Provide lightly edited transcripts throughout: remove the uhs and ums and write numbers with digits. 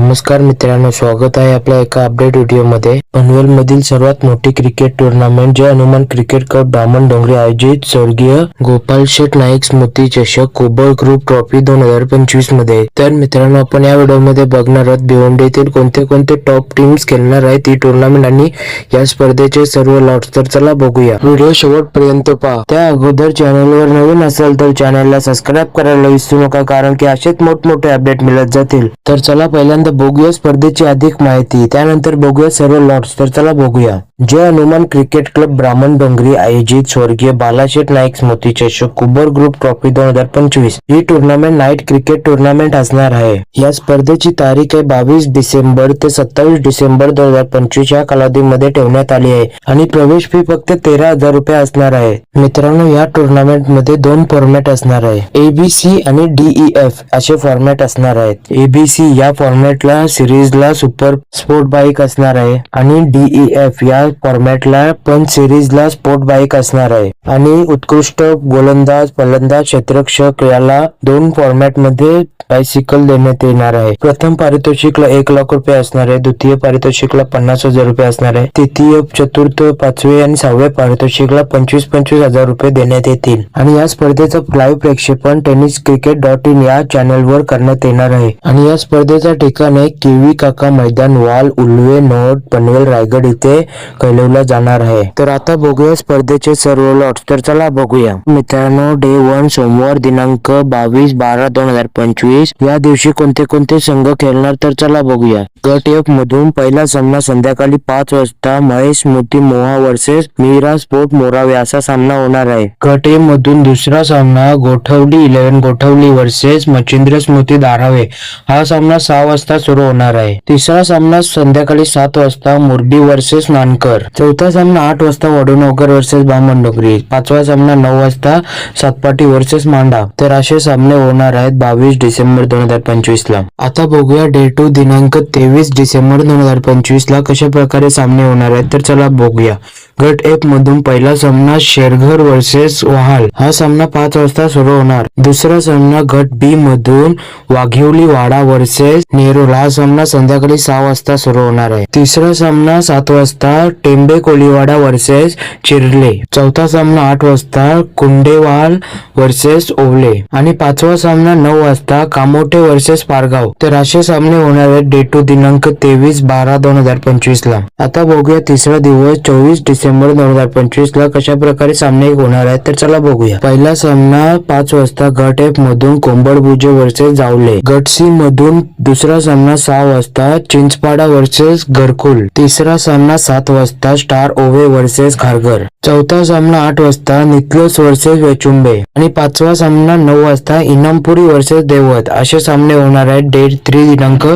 नमस्कार मित्रांनो, स्वागत आहे आपल्या एका अपडेट व्हिडिओमध्ये। पनवेल मधील सर्वात मोठी क्रिकेट टुर्नामेंट जय हनुमान क्रिकेट कप ब्राह्मण डोंगरी आयोजित स्वर्गीय गोपाल शेठ नाईक स्मृती चषक कोबर ग्रुप ट्रॉफी 2025 मध्ये। तर मित्रांनो, आपण या व्हिडिओमध्ये बघणार आहोत भिवंडी येथील कोणते कोणते टॉप टीम्स खेळणार आहेत ती टुर्नामेंट आणि या स्पर्धेचे सर्व लॉट्स। तर चला बघूया, व्हिडिओ शेवटपर्यंत पहा। त्या अगोदर चॅनलवर नवीन असेल तर चॅनलला सबस्क्राइब करायला विसरू नका, कारण की असेच मोठमोठे अपडेट मिळत जातील। तर चला पहिल्यांदा बघूया स्पर्धेची अधिक माहिती, त्यानंतर बघूया सर्व लॉट्स। तर चला बघूया। जय हनुमान क्रिकेट क्लब ब्राह्मण डोंगरी आयोजित स्वर्गीय बालाशेठ नाईक स्मृती चषक कुबर ग्रुप ट्रॉफी 2025 ही टुर्नामेंट नाईट क्रिकेट टुर्नामेंट असणार आहे। या स्पर्धेची तारीख आहे 22 डिसेंबर ते 27 डिसेंबर 2025 या कालावधीमध्ये ठेवण्यात आली आहे आणि प्रवेश फी फक्त 13,000 रुपये असणार आहे। मित्रांनो, या टुर्नामेंट मध्ये दोन फॉर्मॅट असणार आहे, ABC आणि DEF असे फॉर्मॅट असणार आहेत। ABC या फॉर्मॅटला सिरीजला सुपर स्पोर्ट बाईक असणार आहे आणि DEF या फॉर्मॅटला पण सिरीजला स्पोर्ट बाईक असणार आहे आणि उत्कृष्ट गोलंदाज, फलंदाज, क्षेत्ररक्षक याला दोन फॉर्मॅट मध्ये बायसिकल देण्यात येणार आहे। प्रथम पारितोषिकला 1 लाख रुपये असणार आहे, द्वितीय पारितोषिकला 50,000 रुपये असणार आहे, तृतीय, चतुर्थ, पाचवे आणि सहावे पारितोषिकला 25,000 रुपये देण्यात येतील आणि या स्पर्धेचं लाईव्ह प्रक्षेपण tenniscricket.in या चॅनलवर करण्यात येणार आहे आणि या स्पर्धेचा ठिकाण आहे KV काका मैदान, वाल, उल्वे, नोट, पनवेल, रायगड इथे खेळवला जाणार आहे। तर आता बघूया स्पर्धेचे सर्व लॉट्स। तर चला बघूया मित्रांनो, डे 1 सोमवार दिनांक 22/12/2025 या दिवशी कोणते कोणते संघ खेळणार तर चला बघूया। गट F मधून पहिला सामना संध्याकाळी 5 वाजता महेश मोती मोहा वर्सेस मीरा स्पोर्ट मोरावे असा सामना होणार आहे। गट A मधून दुसरा सामना गोठवली 11 गोठवली वर्सेस मच्छिंद्र स्मृती धारावे हा सामना 6 वाजता सुरू होणार आहे। तिसरा सामना संध्याकाळी 7 वाजता मुरबी वर्सेस नानकर। चौथा सामना 8 वाजता वडूनगर वर्सेस ब्राह्मण डोंगरी। पाचवा सामना 9 वाजता सातपाटी वर्सेस मांडा। तर असे सामने होणार आहेत 22 डिसेंबर 2025 ला। आता बघूया डे 2 दिनांक 23 डिसेंबर 2025 ला कशा प्रकारे सामने होणार आहेत तर चला बघूया। गट F मधून पहिला सामना शेरघर वर्सेस वहाल हा सामना 5 वाजता सुरू होणार। दुसरा सामना गट B मधून वाघिवली वाडा वर्सेस नेरुल हा सामना संध्याकाळी 6 वाजता सुरू होणार आहे। तिसरा सामना 7 वाजता टेंबे कोलीवाडा वर्सेस चिरले। चौथा सामना 8 वाजता कुंडेवाल वर्सेस ओवले आणि पाचवा सामना 9 वाजता कामोठे वर्सेस पारगाव। तर असे सामने होणार आहेत डे 2 दिनांक 23/12/2025 ला। आता बघूया तिसरा दिवस 24 डिसेंबर 2025 ला कशा प्रकारे सामने होणार आहेत तर चला बघूया। पहिला सामना 5 वाजता गट F मधून कोंबडभुजे वर्सेस जावले। गट C मधून दुसरा सामना 6 वाजता चिंचपाडा वर्सेस घरकुल। तिसरा सामना 7 वाजता स्टार ओव्हे वर्सेस खारघर। चौथा सामना 8 वाजता निकलोस वर्सेस वेचुंबे आणि पाचवा सामना 9 वाजता इनामपुरी वर्सेस देवत। असे सामने होणार आहेत डे 3 दिनांक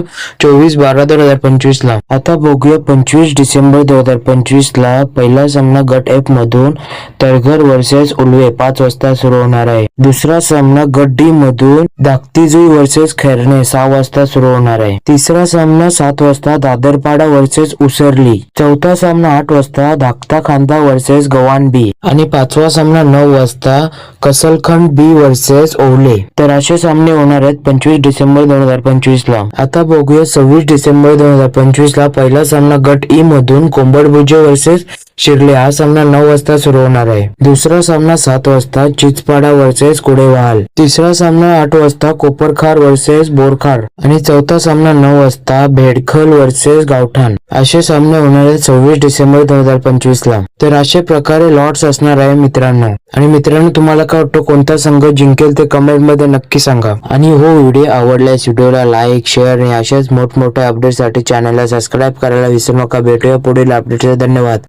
24/12/2025 ला। आता बघूया 25 डिसेंबर 2025 ला पहिला सामना गट F मधून तळघर वर्सेस उल्वे 5 वाजता सुरू होणार आहे। दुसरा सामना गट D मधून धाकतीजुई वर्सेस खैरणे 6 वाजता सुरू होणार आहे। तिसरा सामना 7 वाजता दादरपाडा वर्सेस उसरली। चौथा सामना 8 वाजता धाकटा खांदा वर्सेस गवान B आणि पाचवा सामना 9 वाजता कसलखंड B वर्सेस ओवले। तर असे सामने होणार आहेत 25 डिसेंबर 2025 ला। आता बघूया 26 डिसेंबर 2025 ला पहिला सामना गट E मधून कोंबडभुजे वर्सेस शिरले हा सामना 9 वाजता सुरू होणार आहे। दुसरा सामना 7 वाजता चिचपाडा वर्सेस कुडेवाल। तिसरा सामना 8 वाजता कोपरखार वर्सेस बोरखार आणि चौथा सामना 9 वाजता भेडखल वर्सेस गावठाण। असे सामने होणार आहेत 26 डिसेंबर 2025 ला। तर अशा प्रकारे लॉट्स असणार आहे मित्रांनो। आणि मित्रांनो, तुम्हाला काय वाटतं कोणता संघ जिंकेल ते कमेंट मध्ये नक्की सांगा आणि हो व्हिडिओ आवडल्यास व्हिडिओला लाईक, शेअर आणि अशाच मोठमोठ्या अपडेट साठी चॅनलला सबस्क्राइब करायला विसरू नका। भेटूया पुढील अपडेटला। धन्यवाद।